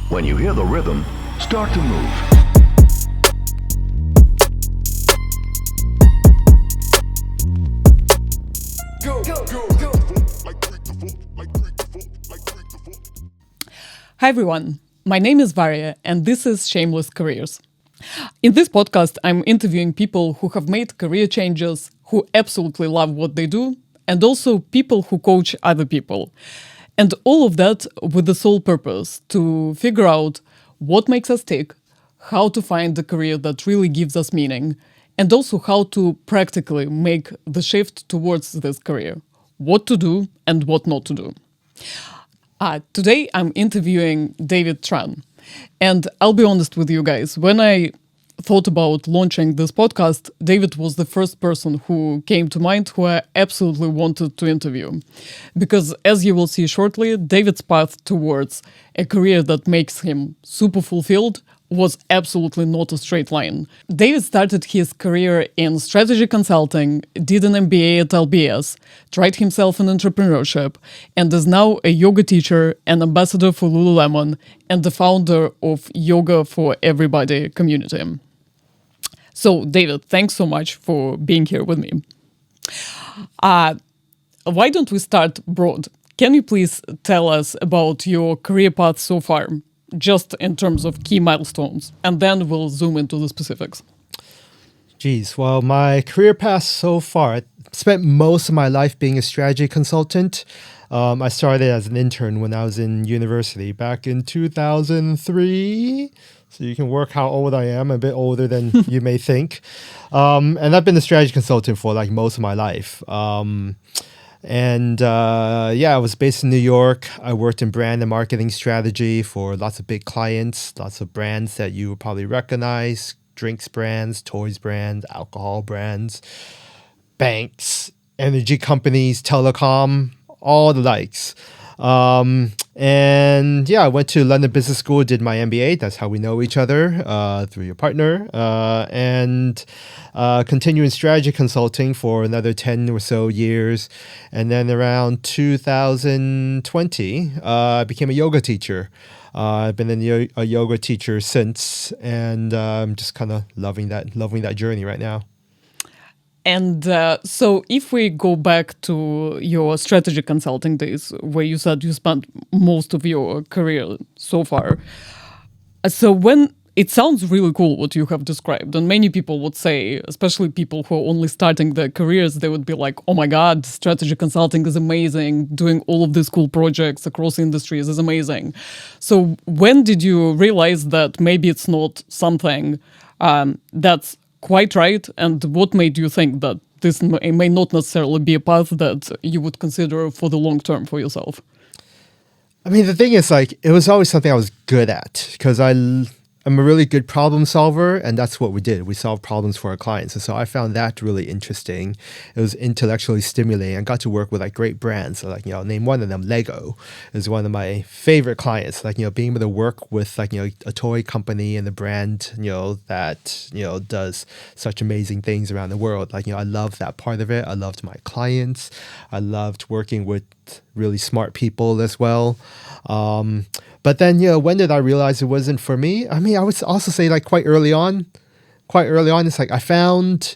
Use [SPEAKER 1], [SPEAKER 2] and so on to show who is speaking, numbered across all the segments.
[SPEAKER 1] When you hear the rhythm, start to move.
[SPEAKER 2] Hi everyone, my name is Varia and this is Shameless Careers. In this podcast, I'm interviewing people who have made career changes, who absolutely love what they do, and also people who coach other people. And all of that with the sole purpose to figure out what makes us tick, how to find the career that really gives us meaning, and also how to practically make the shift towards this career, what to do and what not to do. Today, I'm interviewing David Tran. And I'll be honest with you guys, when I thought about launching this podcast, David was the first person who came to mind who I absolutely wanted to interview. Because as you will see shortly, David's path towards a career that makes him super fulfilled was absolutely not a straight line. David started his career in strategy consulting, did an MBA at LBS, tried himself in entrepreneurship, and is now a yoga teacher, an ambassador for Lululemon, and the founder of Yoga for Everybody community. So, David, thanks so much for being here with me. Why don't we start broad? Can you please tell us about your career path so far? Just in terms of key milestones, and then we'll zoom into the specifics.
[SPEAKER 3] Geez, well, my career path so far, I spent most of my life being a strategy consultant. I started as an intern when I was in university back in 2003. So you can work how old I am, a bit older than you may think. And I've been a strategy consultant for like most of my life. I was based in New York. I worked in brand and marketing strategy for lots of big clients, lots of brands that you would probably recognize, drinks brands, toys brands, alcohol brands, banks, energy companies, telecom, all the likes. I went to London Business School, did my MBA. That's how we know each other, through your partner. Continuing strategy consulting for another 10 or so years. And then around 2020, I became a yoga teacher. I've been a yoga teacher since, and I'm just kind of loving that journey right now.
[SPEAKER 2] And so if we go back to your strategy consulting days, where you said you spent most of your career so far, so when it sounds really cool what you have described, and many people would say, especially people who are only starting their careers, they would be like, oh my God, strategy consulting is amazing. Doing all of these cool projects across industries is amazing. So when did you realize that maybe it's not something that's quite right? And what made you think that this may not necessarily be a path that you would consider for the long term for yourself?
[SPEAKER 3] I mean, the thing is, like, it was always something I was good at because I'm a really good problem solver, and that's what we did. We solved problems for our clients. And so I found that really interesting. It was intellectually stimulating. I got to work with like great brands. So, name one of them, Lego is one of my favorite clients. Being able to work with a toy company and the brand, that, does such amazing things around the world. I love that part of it. I loved my clients. I loved working with really smart people as well. But then, when did I realize it wasn't for me? I mean, I would also say quite early on, it's I found,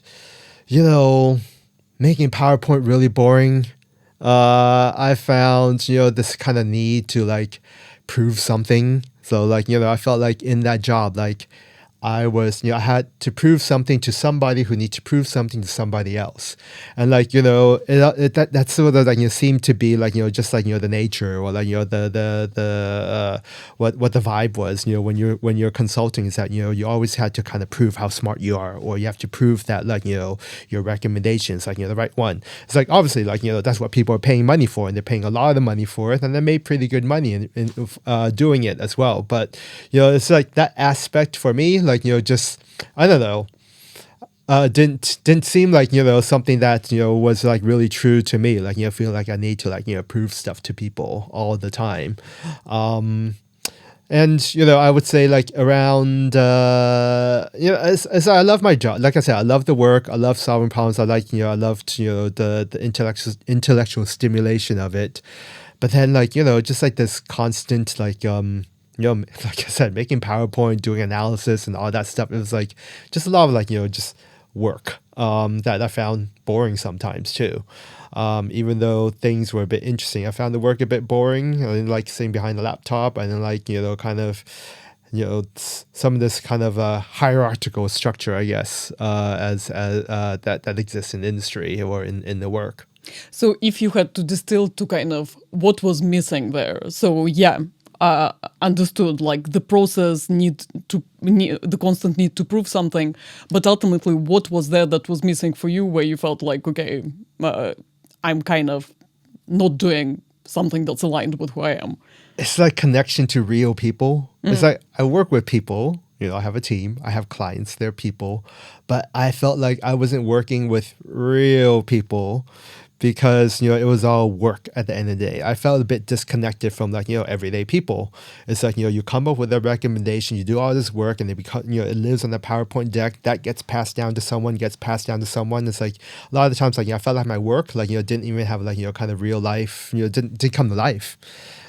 [SPEAKER 3] making PowerPoint really boring. I found, this kind of need to prove something. So I felt in that job, I was, I had to prove something to somebody who needs to prove something to somebody else. And that's sort of seemed to be just the nature or what the vibe was, when you're consulting is that, you always had to kind of prove how smart you are, or you have to prove that your recommendations, the right one. It's obviously that's what people are paying money for, and they're paying a lot of the money for it, and they made pretty good money in doing it as well. But, it's that aspect for me, just, I don't know, didn't seem something that, was really true to me. Feel like I need to prove stuff to people all the time. And, I would say around, as I love my job. Like I said, I love the work. I love solving problems. I loved, the intellectual stimulation of it. But then just this constant, like I said, making PowerPoint, doing analysis and all that stuff. It was like just a lot of like, just work that I found boring sometimes too. Even though things were a bit interesting, I found the work a bit boring. I didn't like sitting behind the laptop. I didn't like, kind of, some of this kind of hierarchical structure, I guess, as that exists in the industry or in the work.
[SPEAKER 2] So if you had to distill to kind of what was missing there, so yeah, understood like the process the constant need to prove something, but ultimately what was there that was missing for you where you felt like, okay, I'm kind of not doing something that's aligned with who I am?
[SPEAKER 3] It's like connection to real people. It's like I work with people, I have a team, I have clients, they're people, but I felt like I wasn't working with real people because, it was all work at the end of the day. I felt a bit disconnected from like, everyday people. It's like, you come up with a recommendation, you do all this work and it becomes, it lives on the PowerPoint deck that gets passed down to someone, It's like a lot of the times, like, I felt like my work, like, didn't even have like, kind of real life, didn't come to life.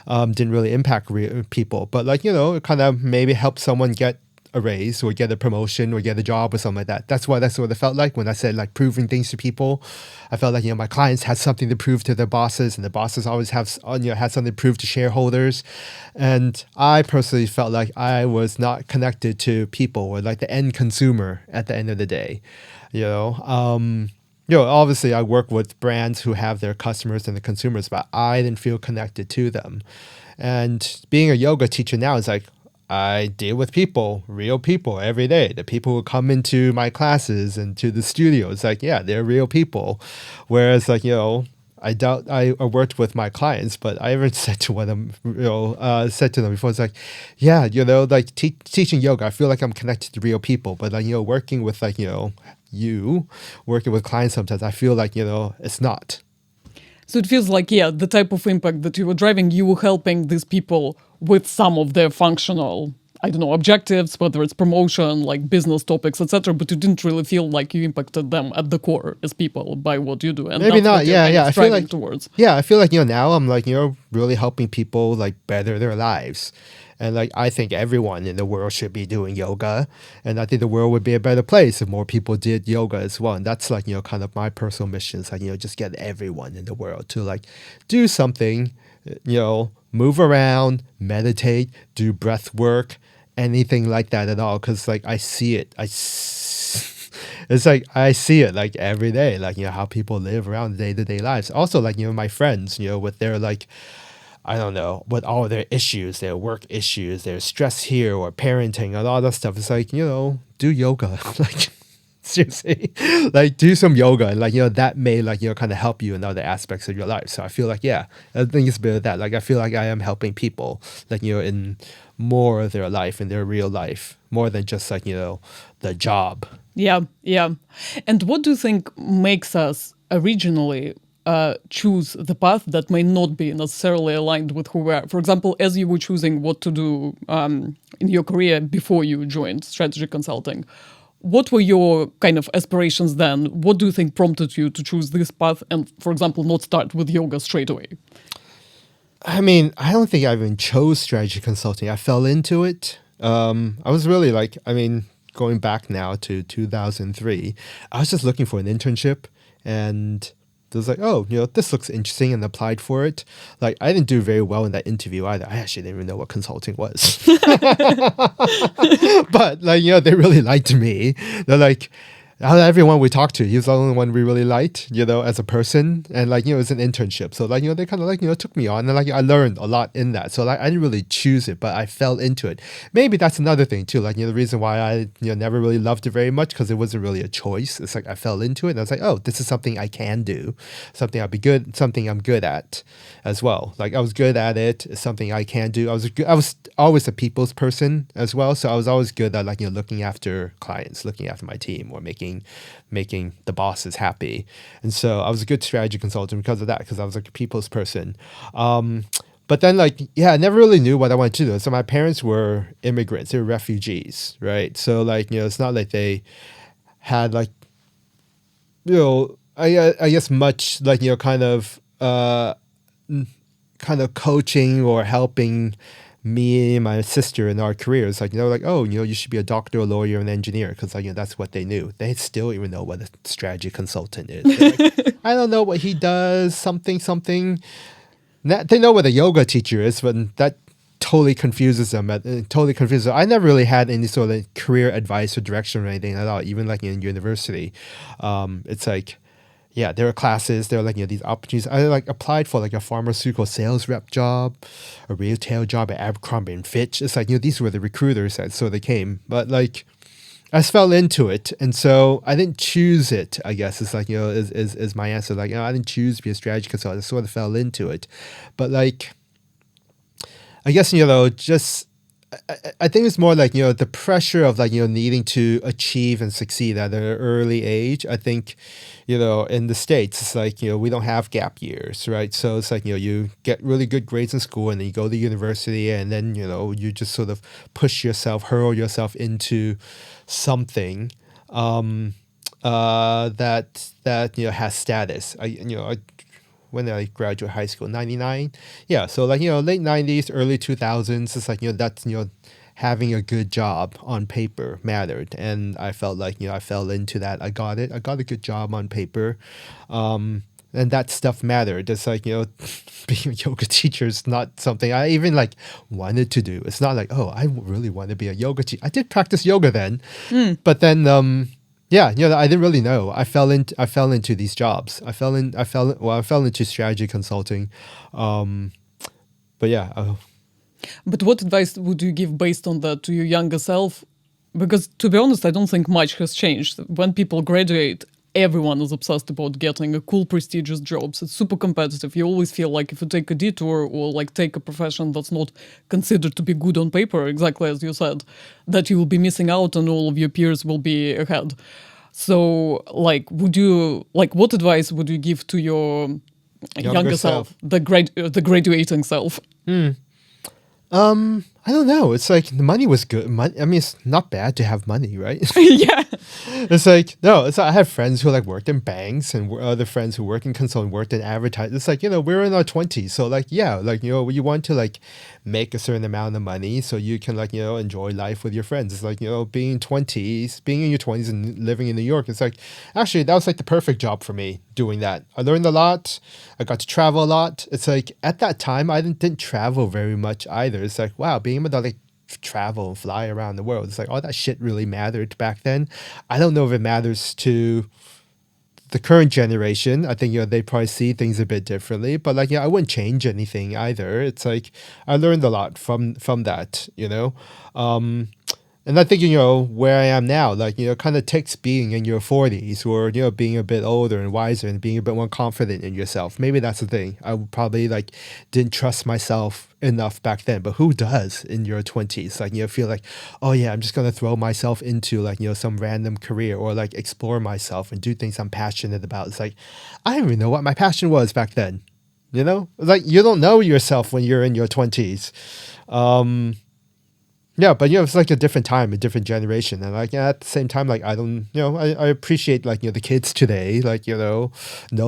[SPEAKER 3] Didn't really impact real people, but like, it kind of maybe helped someone get a raise or get a promotion or get a job or something like that. That's what it felt like when I said like proving things to people. I felt like, my clients had something to prove to their bosses and the bosses always have, had something to prove to shareholders. And I personally felt like I was not connected to people or like the end consumer at the end of the day, obviously I work with brands who have their customers and the consumers, but I didn't feel connected to them. And being a yoga teacher now is like, I deal with people, real people every day. The people who come into my classes and to the studio, it's like, yeah, they're real people. Whereas like, I doubt I worked with my clients, but I ever said to them before, it's like, yeah, like teaching yoga, I feel like I'm connected to real people, but like, working with like, working with clients sometimes, I feel like, it's not.
[SPEAKER 2] So it feels like, yeah, the type of impact that you were driving, you were helping these people with some of their functional, I don't know, objectives, whether it's promotion, like business topics, etc. But you didn't really feel like you impacted them at the core as people by what you do. And
[SPEAKER 3] maybe not. Yeah. I feel like
[SPEAKER 2] towards.
[SPEAKER 3] Yeah, I feel like now I'm like really helping people like better their lives. And like I think everyone in the world should be doing yoga, and I think the world would be a better place if more people did yoga as well. And that's like kind of my personal mission is like just get everyone in the world to like do something, move around, meditate, do breath work, anything like that at all. Because like I see it, it's like I see it like every day, like how people live around day-to-day lives. Also like my friends, with their like, I don't know, with all their issues, their work issues, their stress here or parenting and all that stuff. It's like, do yoga. Like, seriously, like do some yoga. And like, that may like, kind of help you in other aspects of your life. So I feel like, yeah, I think it's a bit of that. Like, I feel like I am helping people, like, in more of their life, in their real life, more than just like, the job.
[SPEAKER 2] Yeah. And what do you think makes us originally choose the path that may not be necessarily aligned with who we are? For example, as you were choosing what to do in your career before you joined strategy consulting, what were your kind of aspirations then? What do you think prompted you to choose this path and, for example, not start with yoga straight away?
[SPEAKER 3] I mean, I don't think I even chose strategy consulting. I fell into it. I was really like, going back now to 2003, I was just looking for an internship and it was like, oh, this looks interesting, and applied for it. Like, I didn't do very well in that interview either. I actually didn't even know what consulting was. But, like, they really liked me. They're like, out of everyone we talked to, he was the only one we really liked, as a person. And like, it was an internship. So like, they kind of like, took me on and like, I learned a lot in that. So like, I didn't really choose it, but I fell into it. Maybe that's another thing too. Like, the reason why I, never really loved it very much, because it wasn't really a choice. It's like, I fell into it and I was like, oh, this is something I can do. Something I'll be good, something I'm good at as well. Like, I was good at it. It's something I can do. I was always a people's person as well. So I was always good at like, looking after clients, looking after my team, or making the bosses happy. And so I was a good strategy consultant because of that, because I was like a people's person. But then like, yeah, I never really knew what I wanted to do. So my parents were immigrants, they were refugees, right? So like, it's not like they had like, I guess much like, kind of coaching or helping me and my sister in our careers, like, like, oh, you should be a doctor, a lawyer, an engineer, because like, that's what they knew. They still even know what a strategy consultant is. Like, I don't know what he does, something. They know what a yoga teacher is, but that totally confuses them. I never really had any sort of career advice or direction or anything at all, even like in university. It's like, yeah, there are classes, there are like, these opportunities. I like applied for like a pharmaceutical sales rep job, a retail job at Abercrombie and Fitch. It's like, these were the recruiters that so they came. But like, I just fell into it. And so I didn't choose it, I guess. It's like, is my answer. Like, I didn't choose to be a strategy consultant. I sort of fell into it. But like, I guess, just I think it's more like, the pressure of like, needing to achieve and succeed at an early age. I think, in the States, it's like, we don't have gap years, right? So it's like, you get really good grades in school and then you go to university and then, you just sort of hurl yourself into something that has status. When I graduated high school, 99. Yeah, so like, late 90s, early 2000s, it's like, that's, having a good job on paper mattered. And I felt like, I fell into that. I got it. I got a good job on paper. And that stuff mattered. It's like, being a yoga teacher is not something I even like wanted to do. It's not like, oh, I really want to be a yoga teacher. I did practice yoga then, but then, yeah, I didn't really know. I fell into these jobs. I fell into strategy consulting. But yeah.
[SPEAKER 2] But what advice would you give based on that to your younger self? Because to be honest, I don't think much has changed. When people graduate, everyone is obsessed about getting a cool, prestigious job. So it's super competitive. You always feel like if you take a detour or like take a profession that's not considered to be good on paper, exactly as you said, that you will be missing out and all of your peers will be ahead. So like, what advice would you give to your younger self, the graduating self?
[SPEAKER 3] I don't know. It's like the money was good. I mean, it's not bad to have money, right?
[SPEAKER 2] Yeah.
[SPEAKER 3] It's like, no, I have friends who like worked in banks and other friends who work in consulting, worked in advertising. It's like, we're in our 20s. So like, yeah, like, you want to like make a certain amount of money so you can like, enjoy life with your friends. It's like, being in your 20s and living in New York. It's like, actually, that was like the perfect job for me doing that. I learned a lot. I got to travel a lot. It's like at that time, I didn't travel very much either. It's like, wow, being able to like travel and fly around the world. It's like all that shit really mattered back then. I don't know if it matters to the current generation. I think, they probably see things a bit differently, but like, I wouldn't change anything either. It's like, I learned a lot from that, and I think, where I am now, like, kind of takes being in your 40s or, being a bit older and wiser and being a bit more confident in yourself. Maybe that's the thing. I probably like didn't trust myself enough back then, but who does in your 20s? Like, feel like, oh yeah, I'm just going to throw myself into like, some random career or like explore myself and do things I'm passionate about. It's like, I don't even know what my passion was back then. Like you don't know yourself when you're in your 20s. Yeah, but it's like a different time, a different generation, and like at the same time, like I don't, I appreciate like the kids today, like know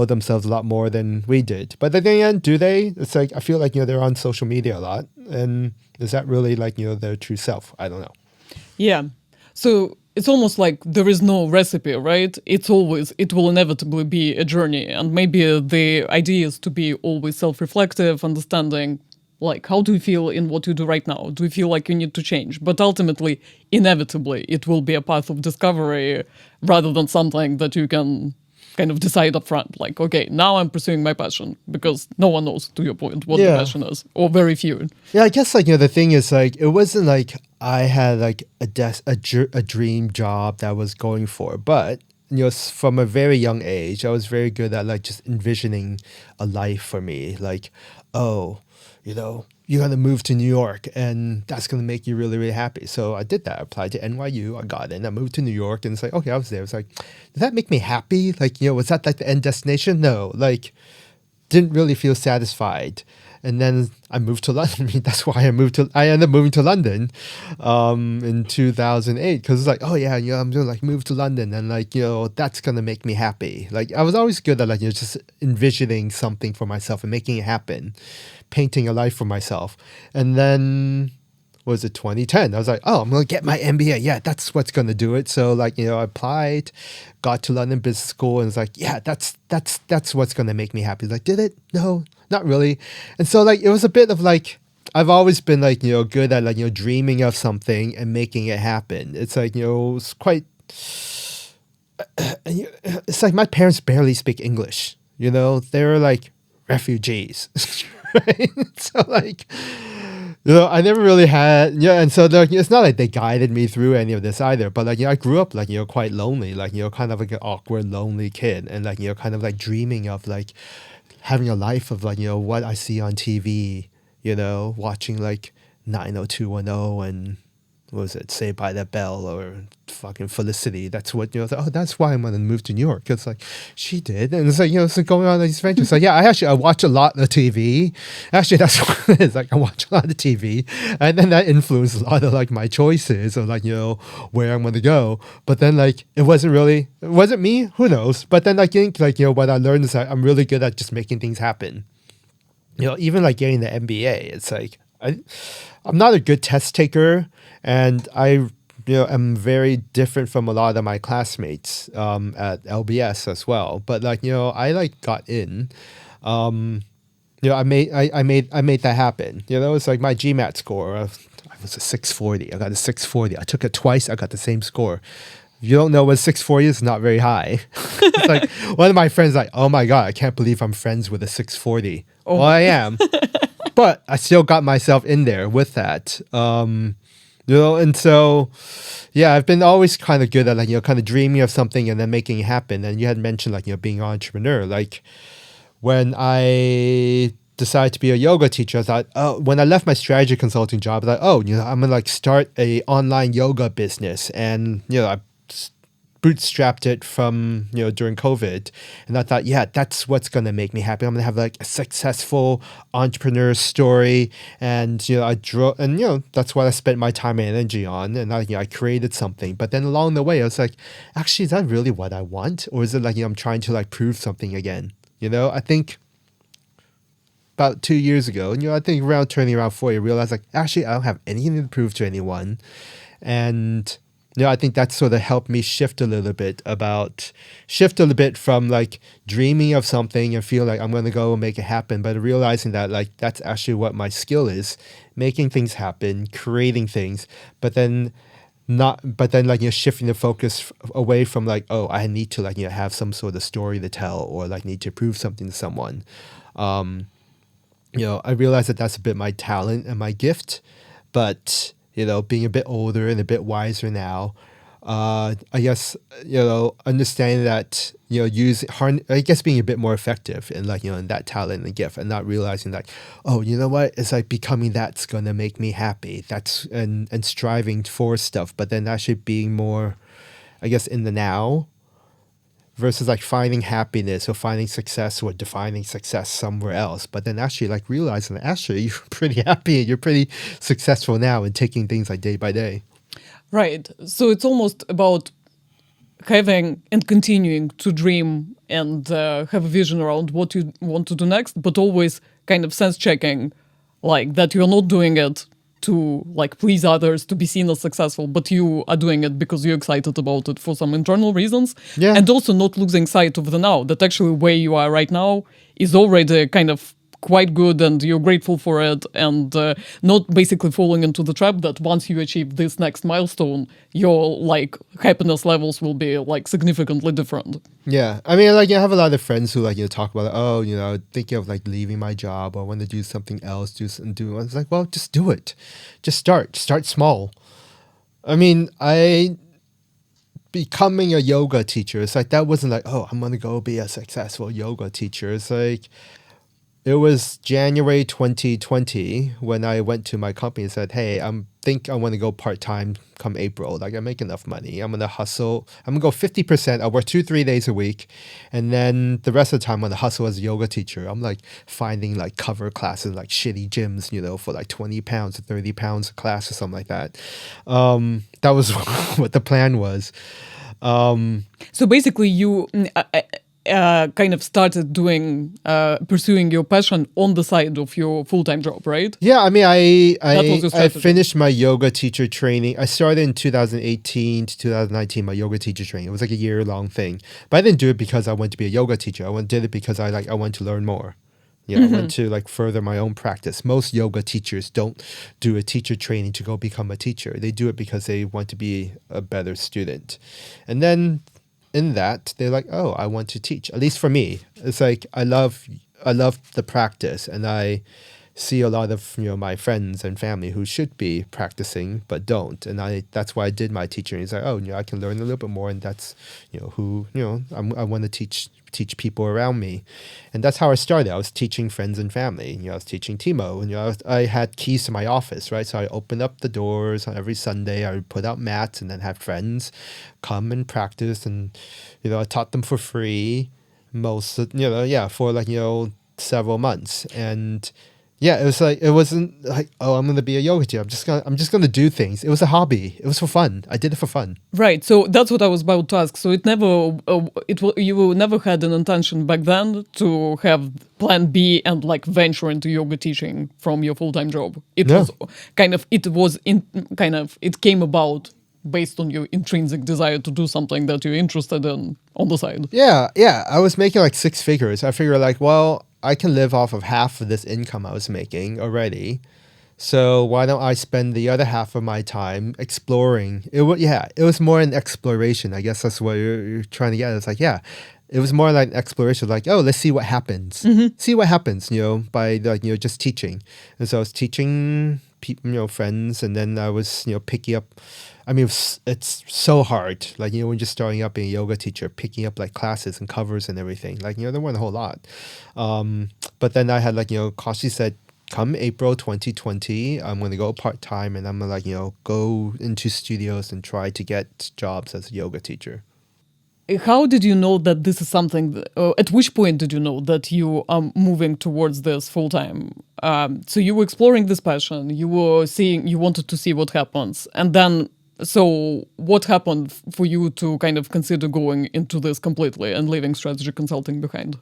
[SPEAKER 3] themselves a lot more than we did. But at the end, do they? It's like I feel like they're on social media a lot, and is that really like their true self? I don't know.
[SPEAKER 2] Yeah, so it's almost like there is no recipe, right? It will inevitably be a journey, and maybe the idea is to be always self-reflective, understanding. Like, how do you feel in what you do right now? Do you feel like you need to change? But ultimately, inevitably, it will be a path of discovery rather than something that you can kind of decide up front. Like, okay, now I'm pursuing my passion because no one knows, to your point, what the passion is, or very few.
[SPEAKER 3] Yeah, I guess like, the thing is like, it wasn't like I had like a dream job that I was going for, but from a very young age, I was very good at like just envisioning a life for me. Like, oh, you're going to move to New York and that's going to make you really, really happy. So I did that. I applied to NYU. I got in. I moved to New York and it's like, okay, I was there. It's like, did that make me happy? Like, was that like the end destination? No, like didn't really feel satisfied. And then I moved to London. I mean, that's why I ended up moving to London in 2008, because it's like, oh yeah, I'm gonna like move to London, and like, that's gonna make me happy. Like, I was always good at like, just envisioning something for myself and making it happen, painting a life for myself. And then, was it 2010? I was like, oh, I'm gonna get my MBA. Yeah, that's what's gonna do it. So like, I applied, got to London Business School, and it's like, yeah, that's what's gonna make me happy. Like, did it? No, not really. And so like, it was a bit of like, I've always been like, good at like, dreaming of something and making it happen. It's like, it's quite, it's like my parents barely speak English. They're like refugees, right? So like, I never really had, and so like, it's not like they guided me through any of this either, but like, I grew up like, quite lonely, like, kind of like an awkward, lonely kid, and like, kind of like dreaming of like having a life of like, what I see on TV, watching like 90210 and what was it, Saved by the Bell or fucking Felicity. That's what, that's why I'm going to move to New York. It's like, she did. And it's like, so going on these ventures. So yeah, I watch a lot of TV. Actually, that's what it is. Like, I watch a lot of TV. And then that influenced a lot of like my choices of like, where I'm going to go. But then like, it wasn't me? Who knows? But then I think like, what I learned is that I'm really good at just making things happen. Even like getting the MBA, it's like, I'm not a good test taker, and I am very different from a lot of my classmates at LBS as well. But like, I like got in. I made that happen. It's like my GMAT score. I was a 640. I got a 640. I took it twice. I got the same score. If you don't know what 640 is, not very high. It's like one of my friends like, oh my God, I can't believe I'm friends with a 640. Oh. Well, I am. But I still got myself in there with that. And so, yeah, I've been always kind of good at like, kind of dreaming of something and then making it happen. And you had mentioned like, being an entrepreneur. Like when I decided to be a yoga teacher, I thought, when I left my strategy consulting job, I thought, I'm going to like start a online yoga business. And, I bootstrapped it from, during COVID. And I thought, yeah, that's what's going to make me happy. I'm going to have like a successful entrepreneur story. And, I drew, and, that's what I spent my time and energy on. And I created something. But then along the way, I was like, actually, is that really what I want? Or is it like, I'm trying to like prove something again? I think about 2 years ago, I think turning around 40, I realized like, actually, I don't have anything to prove to anyone. And I think that sort of helped me shift a little bit from like dreaming of something and feel like I'm going to go and make it happen, but realizing that like that's actually what my skill is, making things happen, creating things, but then like shifting the focus away from like, oh, I need to like have some sort of story to tell or like need to prove something to someone. I realized that that's a bit my talent and my gift, but being a bit older and a bit wiser now, I guess, understanding that, being a bit more effective in like, in that talent and gift, and not realizing like, oh, you know what, it's like becoming that's going to make me happy. That's, and striving for stuff, but then actually being more, I guess, in the now versus like finding happiness or finding success or defining success somewhere else. But then actually like realizing that actually you're pretty happy and you're pretty successful now and taking things like day by day.
[SPEAKER 2] Right. So it's almost about having and continuing to dream and have a vision around what you want to do next, but always kind of sense checking, like that you're not doing it to like please others, to be seen as successful, but you are doing it because you're excited about it for some internal reasons.
[SPEAKER 3] Yeah.
[SPEAKER 2] And also not losing sight of the now, that actually where you are right now is already kind of quite good and you're grateful for it, and not basically falling into the trap that once you achieve this next milestone, your like happiness levels will be like significantly different.
[SPEAKER 3] Yeah. I mean, like, I have a lot of friends who like, talk about, thinking of like leaving my job or want to do something else, it's like, well, just do it. Just start small. I mean, becoming a yoga teacher, it's like, that wasn't like, oh, I'm going to go be a successful yoga teacher. It's like, It was January 2020 when I went to my company and said, "Hey, think I want to go part-time come April. Like I make enough money. I'm going to hustle. I'm going to go 50%. I'll work 2-3 days a week. And then the rest of the time I'm going to hustle as a yoga teacher." I'm like finding like cover classes, like shitty gyms, for like 20 pounds or 30 pounds a class or something like that. That was what the plan was.
[SPEAKER 2] So basically, you kind of started pursuing your passion on the side of your full-time job, right?
[SPEAKER 3] Yeah, I mean,
[SPEAKER 2] That was your
[SPEAKER 3] I
[SPEAKER 2] strategy.
[SPEAKER 3] finished my yoga teacher training. I started in 2018 to 2019, my yoga teacher training. It was like a year-long thing. But I didn't do it because I wanted to be a yoga teacher. Did it because I wanted to learn more. I want to like further my own practice. Most yoga teachers don't do a teacher training to go become a teacher. They do it because they want to be a better student. And then in that, they're like, "Oh, I want to teach." At least for me, it's like I love the practice, and I see a lot of my friends and family who should be practicing but don't, and that's why I did my teaching. It's like, oh, I can learn a little bit more, and that's who I want to teach people around me, and that's how I started. I was teaching friends and family. I was teaching Timo, and I had keys to my office, right? So I opened up the doors on every Sunday. I would put out mats and then have friends come and practice, and I taught them for free for like several months. And yeah, it wasn't like, oh, I'm gonna be a yoga teacher. I'm just gonna do things. It was a hobby. It was for fun. I did it for fun.
[SPEAKER 2] Right. So that's what I was about to ask. So you never had an intention back then to have plan B and like venture into yoga teaching from your full-time job. It
[SPEAKER 3] No.
[SPEAKER 2] was it came about based on your intrinsic desire to do something that you're interested in on the side.
[SPEAKER 3] Yeah. I was making like 6 figures. I figured like, well, I can live off of half of this income I was making already. So why don't I spend the other half of my time exploring? It was more an exploration. I guess that's what you're trying to get. It's like, yeah, it was more like an exploration, like, oh, let's see what happens. See what happens, by like, just teaching. And so I was teaching people, friends, and then I was, picking up. I mean, it's so hard. Like, when you're just starting up being a yoga teacher, picking up like classes and covers and everything. Like, there weren't a whole lot. But then I had like, Kashi said, come April 2020, I'm going to go part-time, and I'm going to like, go into studios and try to get jobs as a yoga teacher.
[SPEAKER 2] How did you know that this is something? At which point did you know that you are moving towards this full time? So you were exploring this passion. You wanted to see what happens, and then so what happened for you to kind of consider going into this completely and leaving strategy consulting behind?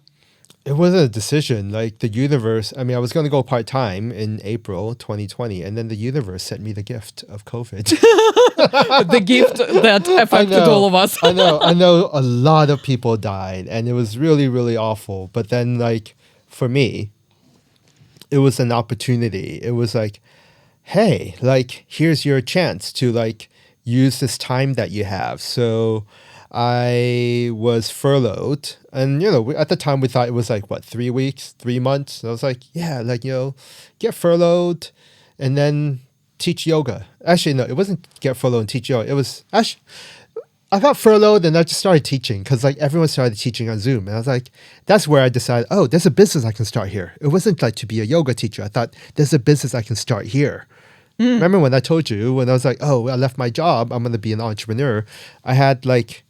[SPEAKER 3] It was a decision. Like the universe, I mean, I was going to go part-time in April 2020, and then the universe sent me the gift of COVID.
[SPEAKER 2] The gift that affected all of us.
[SPEAKER 3] I know a lot of people died, and it was really, really awful. But then, like, for me, it was an opportunity. It was like, hey, like, here's your chance to, like, use this time that you have. So I was furloughed, and at the time we thought it was like 3 weeks, 3 months. And I was like, yeah, like get furloughed and then teach yoga. Actually, no, it wasn't get furloughed and teach yoga. It was actually I got furloughed and I just started teaching because like everyone started teaching on Zoom, and I was like, that's where I decided, oh, there's a business I can start here. It wasn't like to be a yoga teacher. I thought there's a business I can start here. Remember when I told you when I was like, oh, I left my job, I'm going to be an entrepreneur. I had like.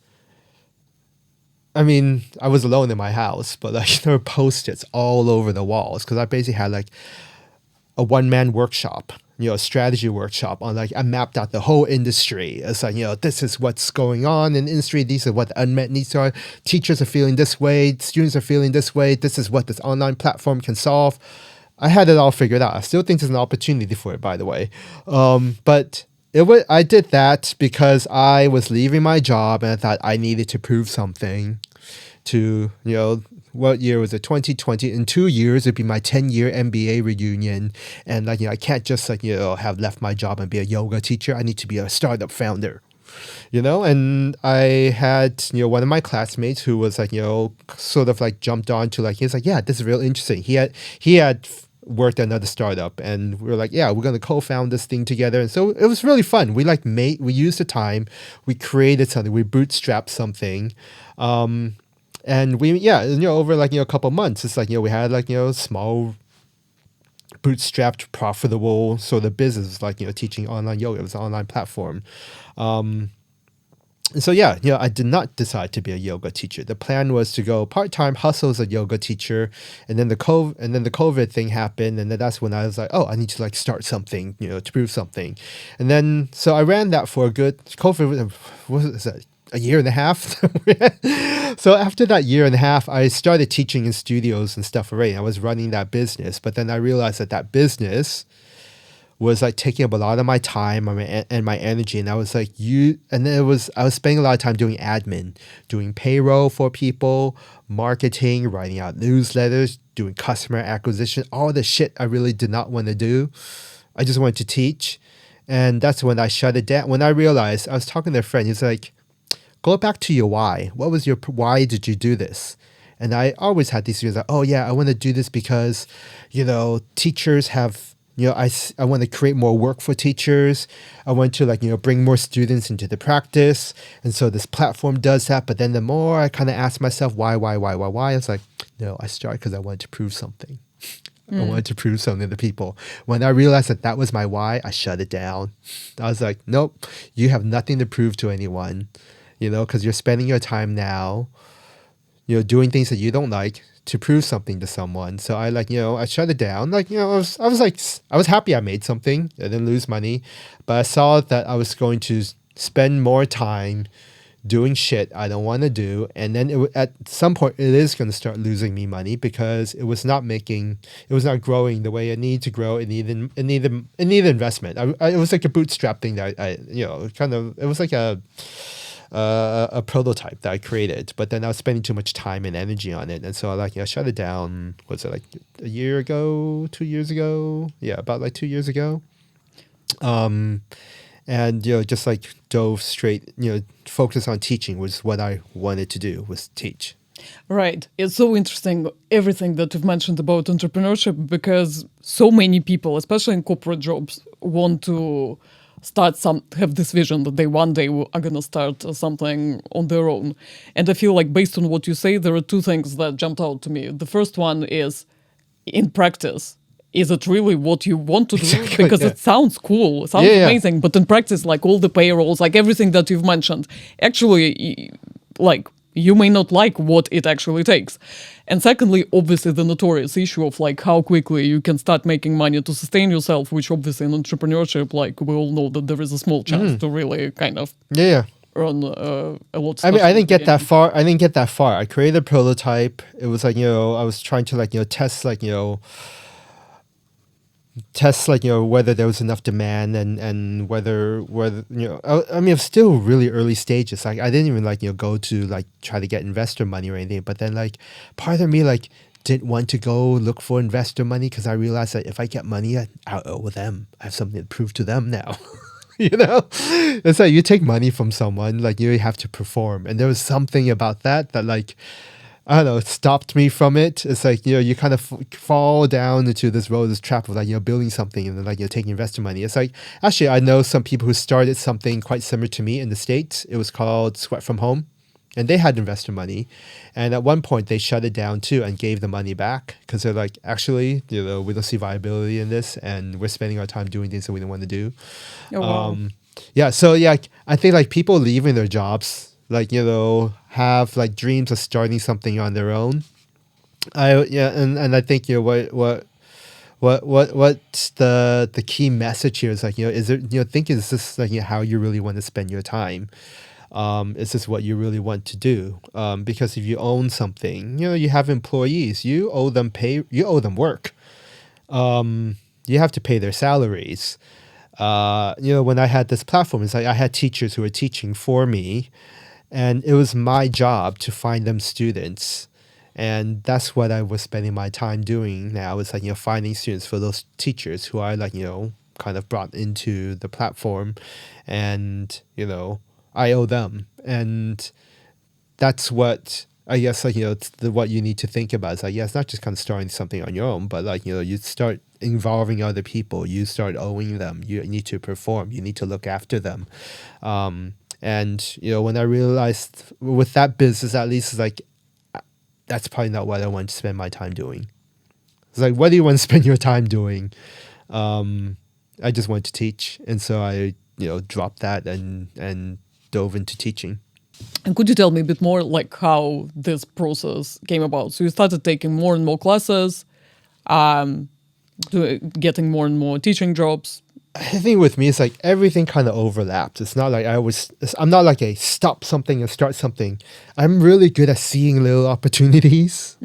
[SPEAKER 3] I mean, I was alone in my house, but like there were Post-its all over the walls because I basically had like a one-man workshop, a strategy workshop on like I mapped out the whole industry. It's like, this is what's going on in the industry. These are what the unmet needs are. Teachers are feeling this way. Students are feeling this way. This is what this online platform can solve. I had it all figured out. I still think there's an opportunity for it, by the way. But I did that because I was leaving my job and I thought I needed to prove something to, what year was it? 2020. In 2 years, it'd be my 10-year MBA reunion. And like, I can't just like, have left my job and be a yoga teacher. I need to be a startup founder, and I had, one of my classmates who was like, sort of like jumped on to like, he's like, yeah, this is real interesting. He had worked at another startup, and we were like, yeah, we're going to co-found this thing together. And so it was really fun. We like we used the time, we created something, we bootstrapped something. And we, yeah, over like, a couple months, it's like, we had like, small bootstrapped profitable sort of business, like, teaching online yoga. It was an online platform. And so, yeah, I did not decide to be a yoga teacher. The plan was to go part-time hustle as a yoga teacher. And then the COVID thing happened. And then that's when I was like, oh, I need to like start something, to prove something. And then, so I ran that for a good, COVID, what was that? A year and a half. So after that year and a half, I started teaching in studios and stuff already. I was running that business, but then I realized that business was like taking up a lot of my time and my energy. And I was like, I was spending a lot of time doing admin, doing payroll for people, marketing, writing out newsletters, doing customer acquisition, all the shit I really did not want to do. I just wanted to teach. And that's when I shut it down. When I realized, I was talking to a friend, he's like, go back to your why. What was why did you do this? And I always had these feelings like, oh yeah, I want to do this because, teachers have, I want to create more work for teachers. I want to like, bring more students into the practice. And so this platform does that. But then the more I kind of asked myself, why? It's like, no, I started because I wanted to prove something. I wanted to prove something to people. When I realized that was my why, I shut it down. I was like, nope, you have nothing to prove to anyone. Because you're spending your time now, doing things that you don't like to prove something to someone. So I I shut it down. Like, I was happy I made something. I didn't lose money, but I saw that I was going to spend more time doing shit I don't want to do. And then at some point it is going to start losing me money because it was not growing the way it needed to grow. It needed investment. It was like a bootstrap thing that it was like a prototype that I created, but then I was spending too much time and energy on it. And so I shut it down. Was it like a year ago, 2 years ago? Yeah, about like 2 years ago. And, just like dove straight, focus on teaching was what I wanted to do, was teach.
[SPEAKER 2] Right. It's so interesting, everything that you've mentioned about entrepreneurship, because so many people, especially in corporate jobs, want to have this vision that they one day are going to start something on their own. And I feel like based on what you say, there are two things that jumped out to me. The first one is, in practice, is it really what you want to do?
[SPEAKER 3] Exactly,
[SPEAKER 2] Because
[SPEAKER 3] yeah.
[SPEAKER 2] it sounds cool, it sounds amazing, but in practice, like all the payrolls, like everything that you've mentioned, actually, like, you may not like what it actually takes. And secondly, obviously the notorious issue of like how quickly you can start making money to sustain yourself, which obviously in entrepreneurship, like we all know that there is a small chance to really kind of earn a lot.
[SPEAKER 3] I mean, I didn't get that far. I created a prototype. It was like, I was trying to like, test whether there was enough demand and whether I mean, it's still really early stages. Like I didn't even like go to like try to get investor money or anything, but then like part of me like didn't want to go look for investor money because I realized that if I get money, I owe them. I have something to prove to them now. It's like you take money from someone, like you have to perform, and there was something about that like, I don't know, it stopped me from it. It's like, you kind of fall down into this road, this trap of like, building something and then like, taking investor money. It's like, actually, I know some people who started something quite similar to me in the States. It was called Sweat From Home, and they had investor money. And at one point they shut it down too and gave the money back because they're like, actually, we don't see viability in this and we're spending our time doing things that we don't want to do.
[SPEAKER 2] Oh, wow.
[SPEAKER 3] So I think like people leaving their jobs, like, have like dreams of starting something on their own. And I think what's the key message here is like, is it think is this like how you really want to spend your time? Is this what you really want to do? Because if you own something, you have employees, you owe them work. You have to pay their salaries. When I had this platform, it's like I had teachers who were teaching for me. And it was my job to find them students. And that's what I was spending my time doing now. It's like, finding students for those teachers who I like, kind of brought into the platform. And, I owe them. And that's what, I guess, like, it's what you need to think about. It's like, it's not just kind of starting something on your own, but like, you start involving other people. You start owing them. You need to perform. You need to look after them. And, when I realized with that business, at least, it's like, that's probably not what I want to spend my time doing. It's like, what do you want to spend your time doing? I just wanted to teach. And so I, dropped that and dove into teaching.
[SPEAKER 2] And could you tell me a bit more like how this process came about? So you started taking more and more classes, getting more and more teaching jobs.
[SPEAKER 3] I think with me, it's like everything kind of overlaps. It's not like I'm not like a stop something and start something. I'm really good at seeing little opportunities.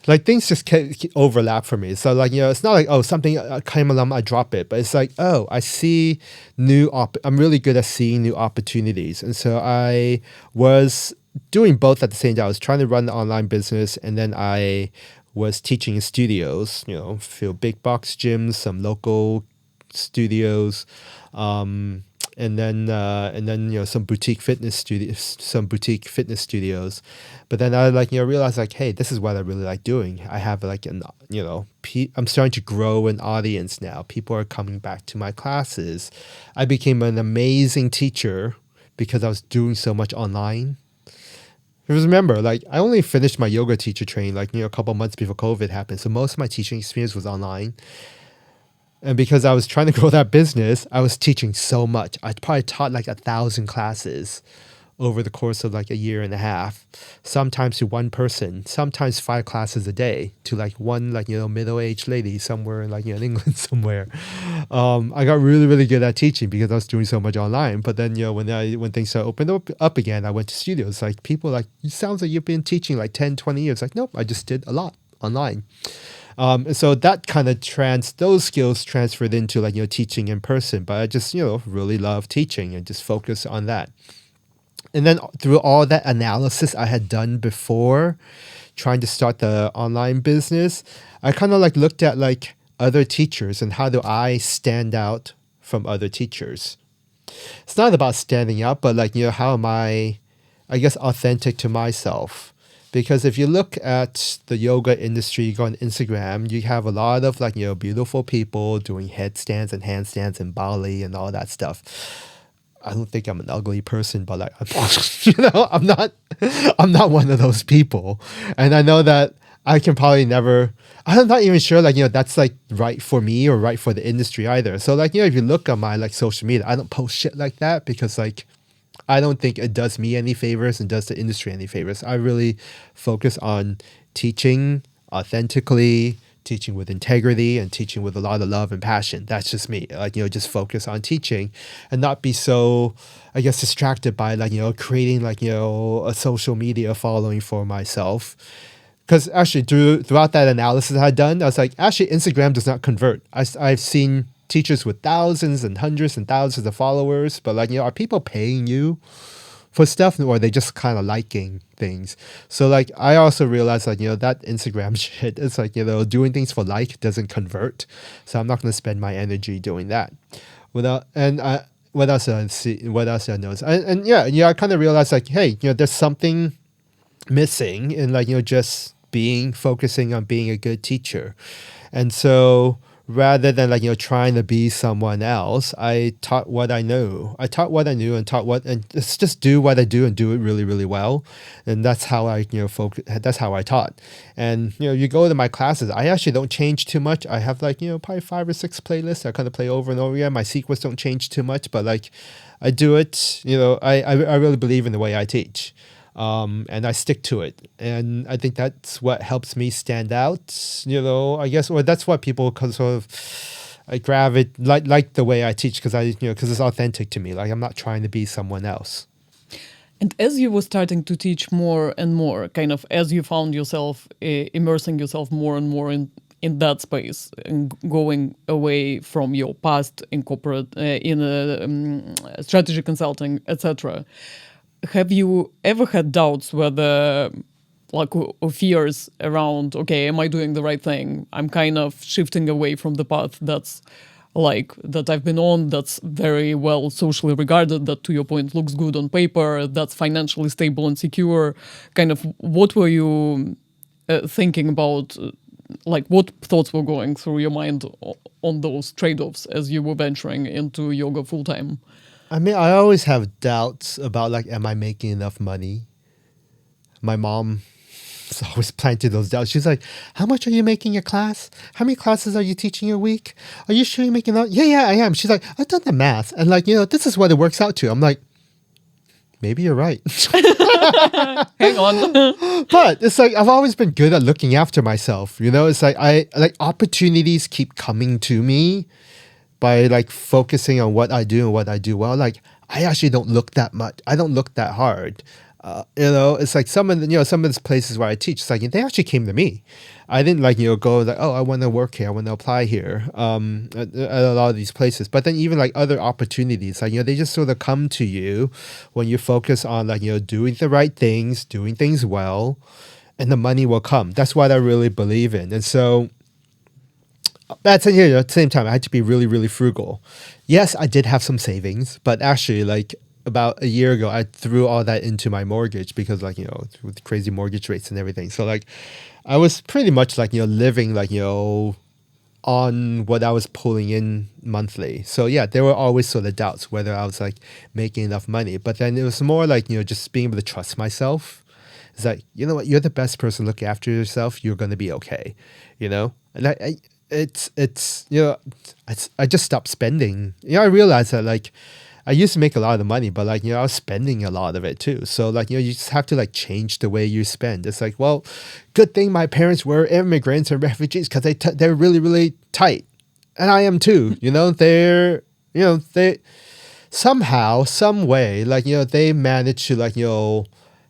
[SPEAKER 3] Like things just overlap for me. So like, it's not like, something came along, I drop it. But it's like, I see I'm really good at seeing new opportunities. And so I was doing both at the same time. I was trying to run the online business, and then I was teaching in studios, few big box gyms, some local studios, and then some boutique fitness studios. But then I realized like, hey, this is what I really like doing. I have like I'm starting to grow an audience now. People are coming back to my classes. I became an amazing teacher because I was doing so much online. Because remember, like I only finished my yoga teacher training a couple months before COVID happened. So most of my teaching experience was online. And because I was trying to grow that business, I was teaching so much. I probably taught like 1,000 classes over the course of like a year and a half, sometimes to one person, sometimes 5 classes a day to like one middle-aged lady somewhere in in England somewhere. I got really, really good at teaching because I was doing so much online. But then when things started opening up again, I went to studios. Like people like, it sounds like you've been teaching like 10, 20 years. Like, nope, I just did a lot online. And so that kind of those skills transferred into teaching in person. But I just really love teaching and just focus on that. And then through all that analysis I had done before trying to start the online business, I kind of looked at other teachers and how do I stand out from other teachers. It's not about standing out, but how am I guess authentic to myself. Because if you look at the yoga industry, you go on Instagram, you have a lot of beautiful people doing headstands and handstands in Bali and all that stuff. I don't think I'm an ugly person, but I'm not one of those people. And I know that I can probably never, I'm not even sure that's right for me or right for the industry either. So if you look at my social media, I don't post shit like that because I don't think it does me any favors and does the industry any favors. I really focus on teaching authentically, teaching with integrity, and teaching with a lot of love and passion. That's just me. Just focus on teaching and not be so, I guess, distracted by creating a social media following for myself. Because actually throughout that analysis I'd done, I was like, actually Instagram does not convert. I've seen teachers with thousands and hundreds and thousands of followers, but are people paying you for stuff, or are they just kind of liking things? So I also realized that Instagram shit is doing things for doesn't convert. So I'm not going to spend my energy doing that. What else did I see? What else did I notice? And I kind of realized hey, there's something missing in just focusing on being a good teacher. And so rather than trying to be someone else, I taught what I knew. I taught what I knew and just do what I do and do it really, really well. And that's how I focus. That's how I taught. And you go to my classes, I actually don't change too much. I have probably 5 or 6 playlists I kind of play over and over again. My sequence don't change too much, but I do it. I really believe in the way I teach. And I stick to it. And I think that's what helps me stand out, I guess, or that's what people sort of like the way I teach because it's authentic to me. I'm not trying to be someone else.
[SPEAKER 2] And as you were starting to teach more and more, kind of as you found yourself immersing yourself more and more in that space and going away from your past in corporate, strategy consulting, etc., have you ever had doubts whether, or fears around, okay, am I doing the right thing? I'm kind of shifting away from the path that's that I've been on, that's very well socially regarded, that to your point looks good on paper, that's financially stable and secure. Kind of what were you thinking about? What thoughts were going through your mind on those trade-offs as you were venturing into yoga full-time?
[SPEAKER 3] I mean, I always have doubts about am I making enough money? my mom always planted those doubts. She's like, how much are you making a class? How many classes are you teaching a week? Are you sure you're making that? Yeah, I am. She's like, I've done the math. And like, this is what it works out to. I'm like, maybe you're right.
[SPEAKER 2] Hang on.
[SPEAKER 3] But it's like, I've always been good at looking after myself. It's like, opportunities keep coming to me by like focusing on what I do and what I do well. Like, I actually don't look that much. I don't look that hard. It's like some of the places where I teach, it's like they actually came to me. I didn't like, go like, oh, I want to work here. I want to apply here at a lot of these places. But then even like other opportunities, like, they just sort of come to you when you focus on like, doing the right things, doing things well, and the money will come. That's what I really believe in. And so at the same time, I had to be really, really frugal. Yes, I did have some savings, but actually like, about a year ago, I threw all that into my mortgage because like, with crazy mortgage rates and everything. So like, I was pretty much like, living like, on what I was pulling in monthly. So yeah, there were always sort of doubts whether I was like making enough money. But then it was more like, just being able to trust myself. It's like, you know what, you're the best person to look after yourself. You're going to be okay, And I just stopped spending. I realized that like, I used to make a lot of money, but like, I was spending a lot of it too. So like, you just have to like change the way you spend. It's like, well, good thing my parents were immigrants and refugees because they're really, really tight. And I am too, they somehow, some way, like, they managed to like,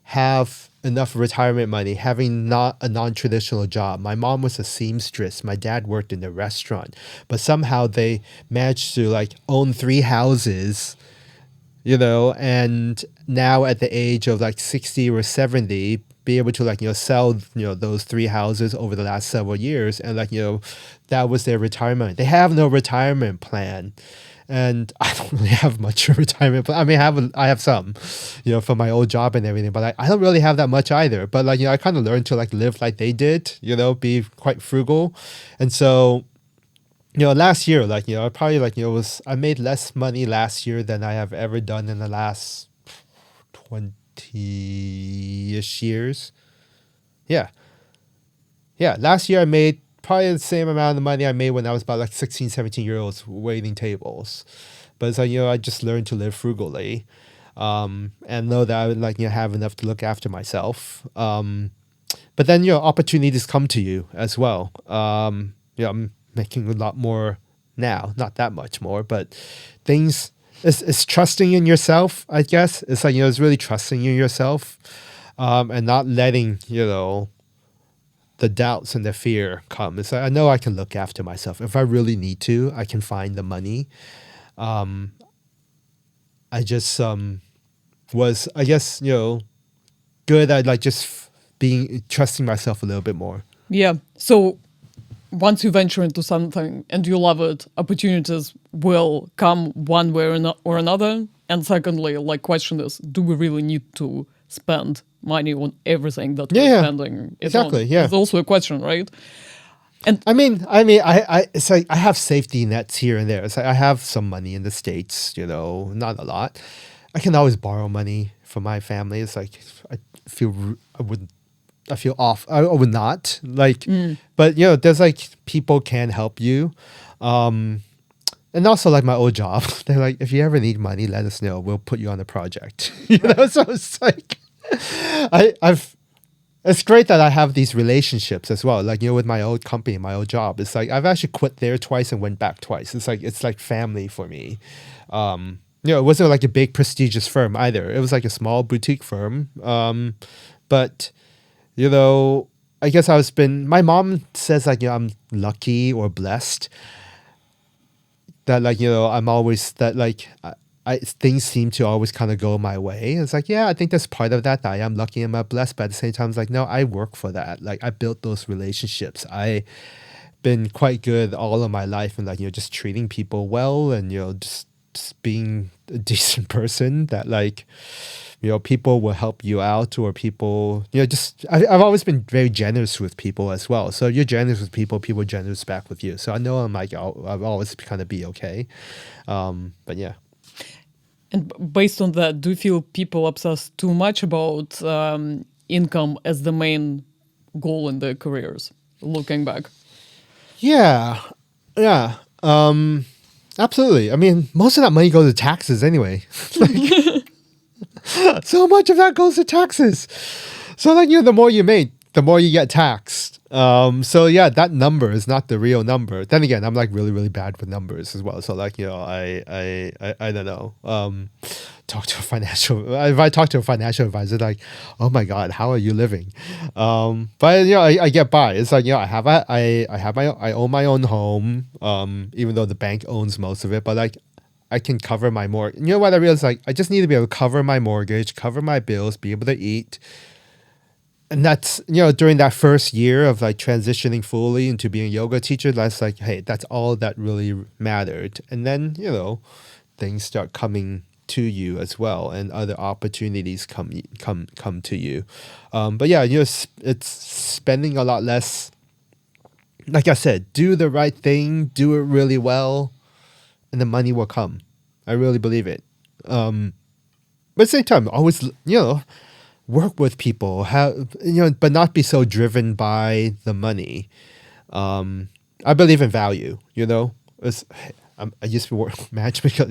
[SPEAKER 3] have enough retirement money, having not a non-traditional job. My mom was a seamstress. My dad worked in a restaurant, but somehow they managed to like own 3 houses, and now at the age of like 60 or 70, be able to like, sell, those 3 houses over the last several years. And like, that was their retirement. They have no retirement plan. And I don't really have much retirement plan. I mean, I have some, from my old job and everything, but I don't really have that much either. But like, I kind of learned to like live like they did, be quite frugal. And so, last year, like, I probably like, I made less money last year than I have ever done in the last 20-ish years. Yeah. Last year I made probably the same amount of money I made when I was about like 16, 17 years old waiting tables. But it's like, I just learned to live frugally, and know that I would like, have enough to look after myself. But then, opportunities come to you as well. I'm making a lot more now, not that much more, but things, it's trusting in yourself, I guess. It's like, it's really trusting in yourself, and not letting, the doubts and the fear come. It's like, I know I can look after myself. If I really need to, I can find the money. I just was, I guess, good at like just trusting myself a little bit more.
[SPEAKER 2] Yeah. So once you venture into something and you love it, opportunities will come one way or another. And secondly, like, question is, do we really need to spend money on everything that we're spending?
[SPEAKER 3] Exactly.
[SPEAKER 2] It's also a question, right? And
[SPEAKER 3] I mean, it's like I have safety nets here and there. It's like I have some money in the States, not a lot. I can always borrow money from my family. It's like I feel off. I would not like, but there's like people can help you, and also like my old job. They're like, if you ever need money, let us know. We'll put you on a project. So it's like, it's great that I have these relationships as well. Like, with my old company, my old job, it's like I've actually quit there twice and went back twice. It's like family for me. It wasn't like a big prestigious firm either. It was like a small boutique firm. But I guess my mom says like, I'm lucky or blessed that like, I'm always that like, things seem to always kind of go my way. It's like, yeah, I think that's part of that I am lucky and I'm blessed. But at the same time, it's like, no, I work for that. Like, I built those relationships. I been quite good all of my life and like, just treating people well and, just being a decent person that like, people will help you out, or people, I've always been very generous with people as well. So you're generous with people, people are generous back with you. So I know I'm like, I'll always kind of be okay. But yeah.
[SPEAKER 2] And based on that, do you feel people obsess too much about income as the main goal in their careers, looking back?
[SPEAKER 3] Yeah. Yeah. Absolutely. I mean, most of that money goes to taxes anyway. So much of that goes to taxes. So like, the more you make, the more you get taxed. So yeah, that number is not the real number. Then again, I'm like really, really bad with numbers as well. So like, I don't know. If I talk to a financial advisor, like, oh my God, how are you living? But I get by. It's like, I own my own home, even though the bank owns most of it, but like, I can cover my mortgage. You know what I realized? Like, I just need to be able to cover my mortgage, cover my bills, be able to eat. And that's, during that first year of like transitioning fully into being a yoga teacher, that's like, hey, that's all that really mattered. And then, things start coming to you as well, and other opportunities come to you. But yeah, it's spending a lot less. Like I said, do the right thing, do it really well, and the money will come. I really believe it. But at the same time, always, work with people, but not be so driven by the money. I believe in value, I used to work management, I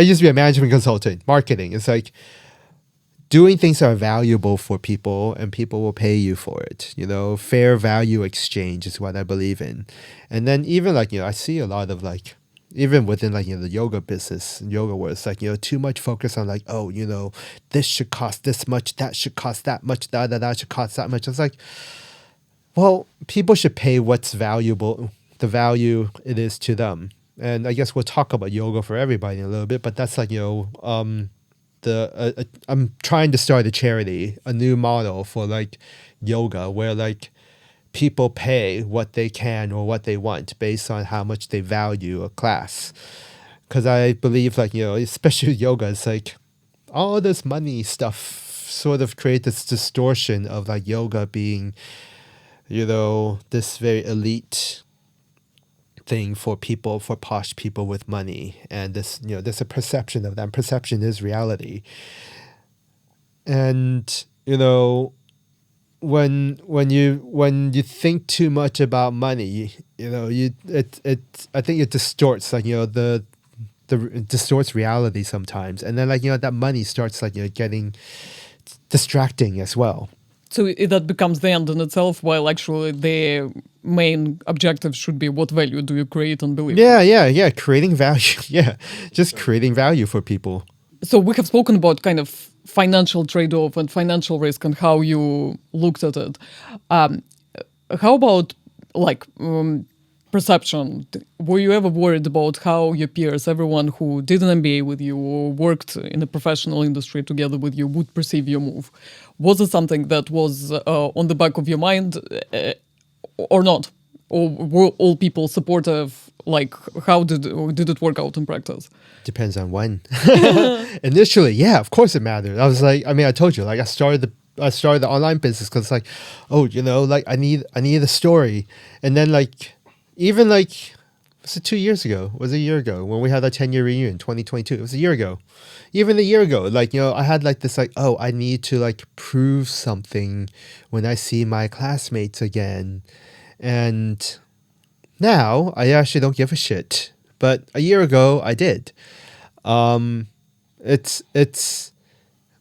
[SPEAKER 3] used to be a management consultant, marketing. It's like doing things that are valuable for people, and people will pay you for it. Fair value exchange is what I believe in. And then even like, I see a lot of like, even within like, the yoga business, yoga world, it's like, too much focus on like, oh, this should cost this much, that should cost that much, that should cost that much. It's like, well, people should pay what's valuable, the value it is to them. And I guess we'll talk about yoga for everybody in a little bit, but that's like, I'm trying to start a charity, a new model for like yoga, where like people pay what they can or what they want based on how much they value a class. Because I believe like, especially yoga, it's like all this money stuff sort of create this distortion of like yoga being, this very elite thing for people, for posh people with money. And this, there's a perception of that. And perception is reality. And, when you think too much about money, I think it distorts like, it distorts reality sometimes. And then like, that money starts like, getting distracting as well.
[SPEAKER 2] So that becomes the end in itself, while actually the main objective should be what value do you create and believe.
[SPEAKER 3] Yeah. Creating value. Yeah. Just creating value for people.
[SPEAKER 2] So we have spoken about kind of financial trade-off and financial risk and how you looked at it. How about like perception? Were you ever worried about how your peers, everyone who did an MBA with you or worked in a professional industry together with you, would perceive your move? Was it something that was on the back of your mind or not? Or were all people supportive? Like, how did it work out in practice?
[SPEAKER 3] Depends on when. Initially, yeah, of course it mattered. I was like, I told you, like I started the online business because like, oh, like I need a story. And then like, even like, was it 2 years ago? Was it a year ago when we had our 10-year reunion, 2022? It was a year ago. Even a year ago, like, I had like this like, oh, I need to like prove something when I see my classmates again. And now I actually don't give a shit. But a year ago I did. But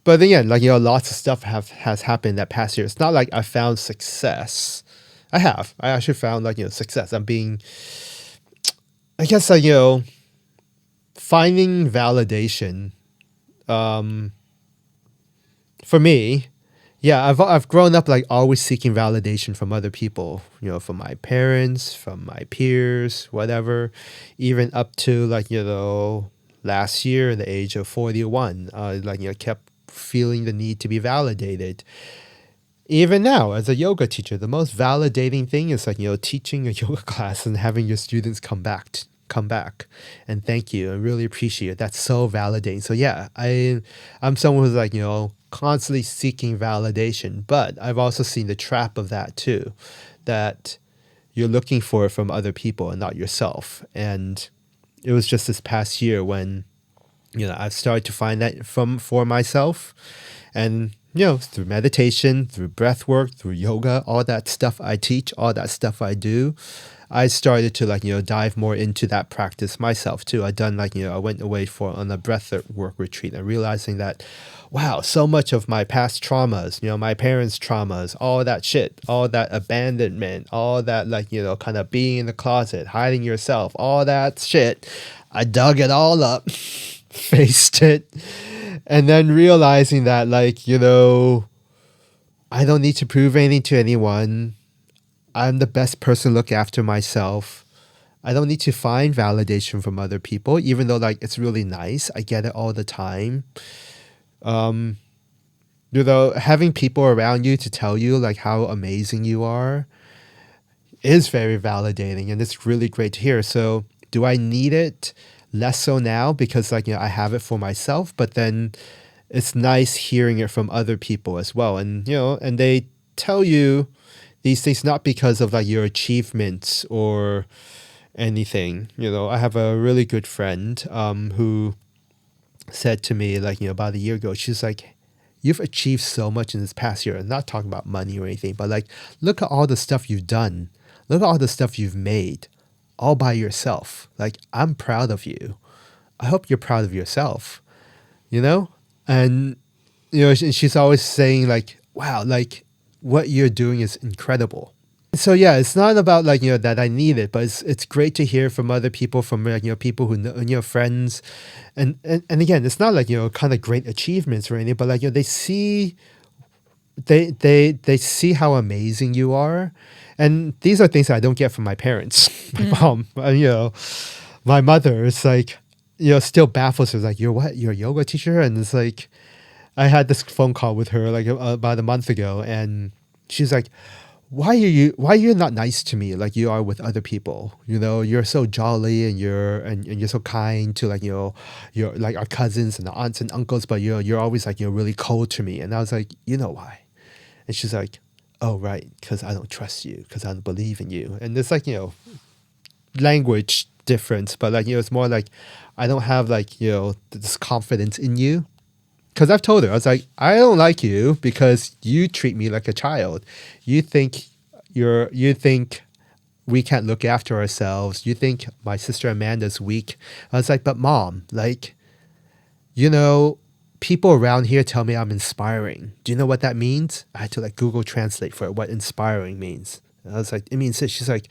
[SPEAKER 3] again, like, lots of stuff has happened that past year. It's not like I found success. I actually found like, success. I guess like, finding validation. For me, yeah, I've grown up like always seeking validation from other people, from my parents, from my peers, whatever, even up to like, last year at the age of 41, like, kept feeling the need to be validated. Even now, as a yoga teacher, the most validating thing is like, teaching a yoga class and having your students come back and thank you and really appreciate it. That's so validating. So yeah, I'm someone who's like, constantly seeking validation, but I've also seen the trap of that too, that you're looking for it from other people and not yourself. And it was just this past year when, I've started to find that for myself. And through meditation, through breath work, through yoga, all that stuff I teach, all that stuff I do, I started to dive more into that practice myself too. I done I went away on a breath work retreat and realizing that, wow, so much of my past traumas, my parents' traumas, all that shit, all that abandonment, all that kind of being in the closet, hiding yourself, all that shit, I dug it all up, faced it, and then realizing that I don't need to prove anything to anyone. I'm the best person to look after myself. I don't need to find validation from other people, even though it's really nice. I get it all the time. Having people around you to tell you how amazing you are is very validating, and it's really great to hear. So do I need it? Less so now because I have it for myself, but then it's nice hearing it from other people as well. And and they tell you these things not because of your achievements or anything. I have a really good friend who said to me about a year ago, she's like, you've achieved so much in this past year. I'm not talking about money or anything, but look at all the stuff you've done. Look at all the stuff you've made all by yourself. I'm proud of you. I hope you're proud of yourself, And, she's always saying wow, what you're doing is incredible. So yeah, it's not about that I need it, but it's great to hear from other people, from people who know, friends, and again, it's not kind of great achievements or anything, but they see they see how amazing you are, and these are things that I don't get from my parents. My mom, my mother is still baffles her. You're what? You're a yoga teacher, and it's I had this phone call with her about a month ago, and she's like, why are you not nice to me like you are with other people? You're so jolly and you're so kind to your our cousins and the aunts and uncles, but you're always you're really cold to me. And I was like, why? And she's like, oh right, because I don't trust you, because I don't believe in you. And it's language difference, but it's more I don't have this confidence in you. Because I've told her, I was like, I don't like you because you treat me like a child. You think we can't look after ourselves. You think my sister Amanda's weak. I was like, but mom, people around here tell me I'm inspiring. Do you know what that means? I had to Google Translate for what inspiring means. And I was like, it means this. She's like,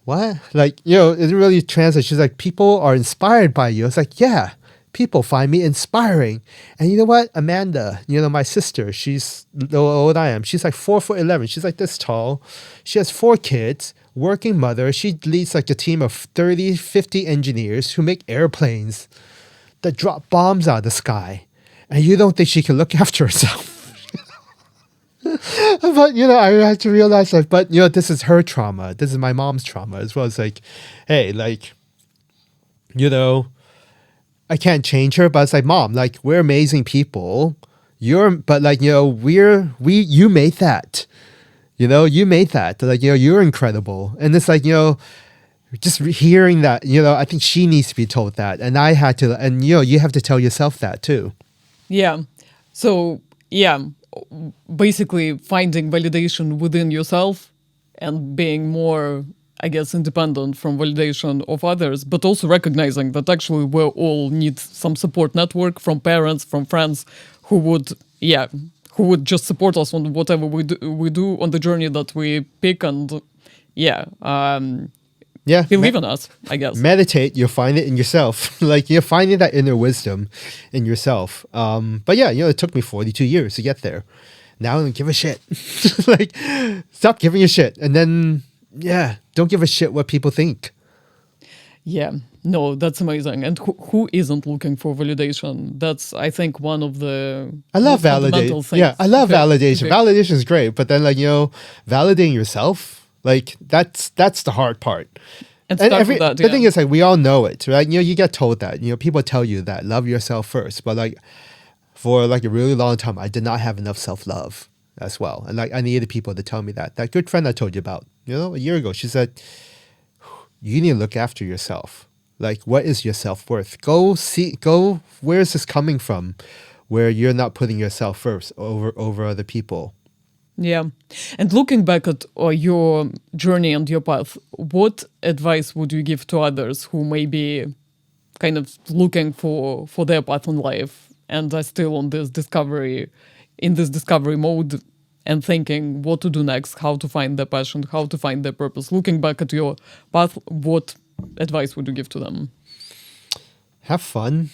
[SPEAKER 3] what? It really translates. She's like, people are inspired by you. I was like, yeah. People find me inspiring. And you know what? Amanda, my sister, she's the old I am. She's 4'11". She's this tall. She has 4 kids, working mother. She leads a team of 30, 50 engineers who make airplanes that drop bombs out of the sky. And you don't think she can look after herself. But, I had to realize but, this is her trauma. This is my mom's trauma as well. It's hey, I can't change her, but it's mom, we're amazing people. You made that. You made that. You're incredible. And it's just hearing that, I think she needs to be told that. And I had to, and you have to tell yourself that too.
[SPEAKER 2] Yeah. So, yeah, basically finding validation within yourself and being more, I guess, independent from validation of others, but also recognizing that actually we all need some support network from parents, from friends who would just support us on whatever we do on the journey that we pick, and believe in us, I guess.
[SPEAKER 3] Meditate, you'll find it in yourself. You're finding that inner wisdom in yourself. But yeah, it took me 42 years to get there. Now I don't give a shit. Stop giving a shit. And then, don't give a shit what people think.
[SPEAKER 2] Yeah, no, that's amazing. And who isn't looking for validation? That's, I think, one of the
[SPEAKER 3] I love validation. Yeah, I love validation. Validation is great, but then validating yourself, that's the hard part.
[SPEAKER 2] And the
[SPEAKER 3] thing is, we all know it, right? You get told that. People tell you that love yourself first, but for a really long time, I did not have enough self-love as well, and I needed people to tell me that. That good friend I told you about, a year ago, she said, you need to look after yourself. What is your self-worth? Go, where is this coming from? where you're not putting yourself first over other people.
[SPEAKER 2] Yeah. And looking back at your journey and your path, what advice would you give to others who may be kind of looking for their path in life and are still in this discovery mode and thinking what to do next, how to find their passion, how to find their purpose? Looking back at your path, what advice would you give to them?
[SPEAKER 3] Have fun,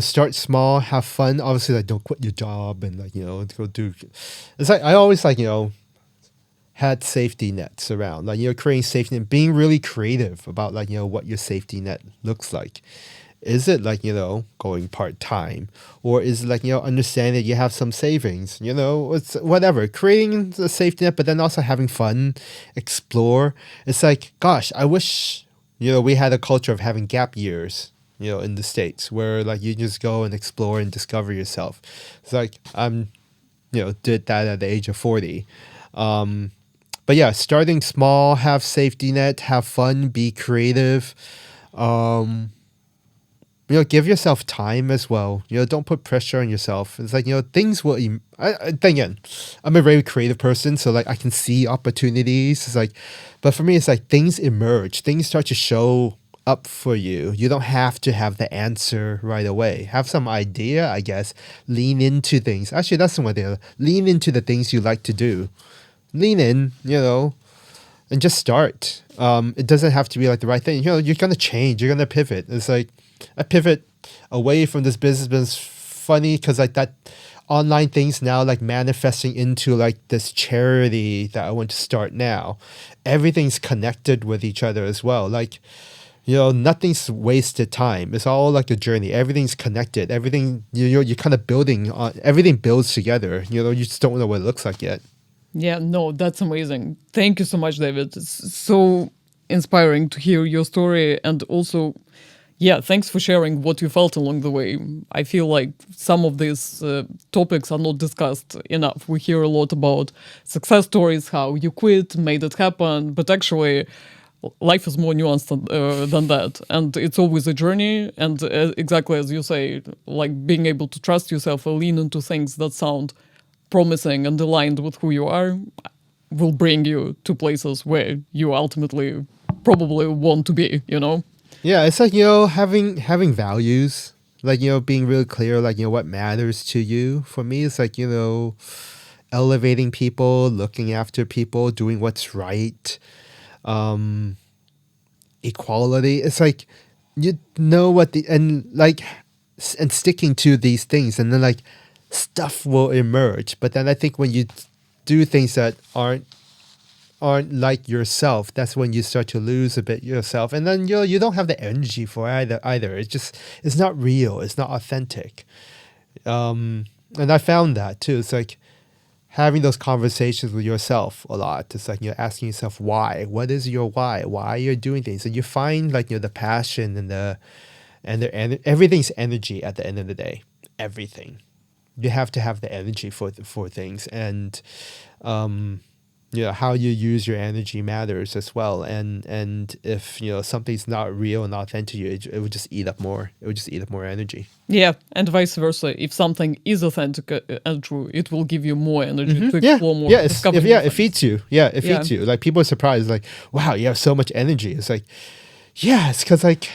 [SPEAKER 3] start small, have fun. Obviously, like, don't quit your job and, like, go do. It's like I always, like, had safety nets around, like, creating safety net, being really creative about, like, what your safety net looks like. Is it like, going part-time, or is it like, understanding that you have some savings, it's whatever, creating a safety net, but then also having fun, explore. It's like, gosh, I wish, we had a culture of having gap years, in the States, where, like, you just go and explore and discover yourself. It's like, did that at the age of 40. But yeah, starting small, have safety net, have fun, be creative. Give yourself time as well. Don't put pressure on yourself. It's like, things will. Again, I'm a very creative person, so, like, I can see opportunities. It's like, but for me, it's like things emerge. Things start to show up for you. You don't have to have the answer right away. Have some idea, I guess. Lean into things. Actually, that's one thing. Lean into the things you like to do. Lean in, and just start. It doesn't have to be like the right thing. You're gonna change. You're gonna pivot. It's like, I pivot away from this business, but it's funny because, like, that online thing's now, like, manifesting into, like, this charity that I want to start now. Everything's connected with each other as well. Like, nothing's wasted time. It's all like a journey. Everything's connected. Everything, you're kind of building on. Everything builds together. You just don't know what it looks like yet.
[SPEAKER 2] Yeah, no, that's amazing. Thank you so much, David. It's so inspiring to hear your story, and also, yeah, thanks for sharing what you felt along the way. I feel like some of these topics are not discussed enough. We hear a lot about success stories, how you quit, made it happen, but actually life is more nuanced than that. And it's always a journey. And exactly as you say, like, being able to trust yourself and lean into things that sound promising and aligned with who you are will bring you to places where you ultimately probably want to be,
[SPEAKER 3] Yeah, it's like, having values, like, being really clear, like, what matters to you. For me, it's like, elevating people, looking after people, doing what's right. Equality. It's like, and sticking to these things, and then, like, stuff will emerge. But then I think when you do things that aren't like yourself, that's when you start to lose a bit yourself, and then you don't have the energy for either. It's not real, it's not authentic. And I found that too. It's like having those conversations with yourself a lot. It's like you're asking yourself why. What is your why you're doing things, and you find, like, the passion and everything's energy at the end of the day. Everything, you have to have the energy for things, and how you use your energy matters as well. And if, something's not real and authentic to you, it would just eat up more. It would just eat up more energy.
[SPEAKER 2] Yeah, and vice versa. If something is authentic and true, it will give you more energy to explore more.
[SPEAKER 3] It feeds you. Yeah, it feeds you. Like, people are surprised, like, wow, you have so much energy. It's like, yeah, it's because, like,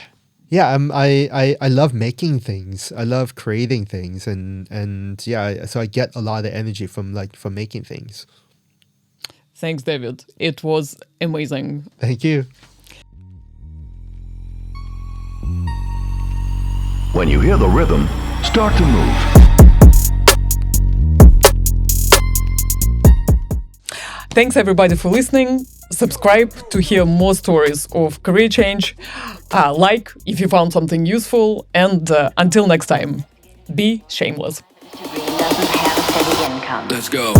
[SPEAKER 3] yeah, I love making things. I love creating things, and yeah, so I get a lot of energy from making things.
[SPEAKER 2] Thanks, David. It was amazing.
[SPEAKER 3] Thank you.
[SPEAKER 1] When you hear the rhythm, start to move.
[SPEAKER 2] Thanks, everybody, for listening. Subscribe to hear more stories of career change. Like if you found something useful. And until next time, be shameless.
[SPEAKER 4] Doesn't have a steady income.
[SPEAKER 5] Let's go.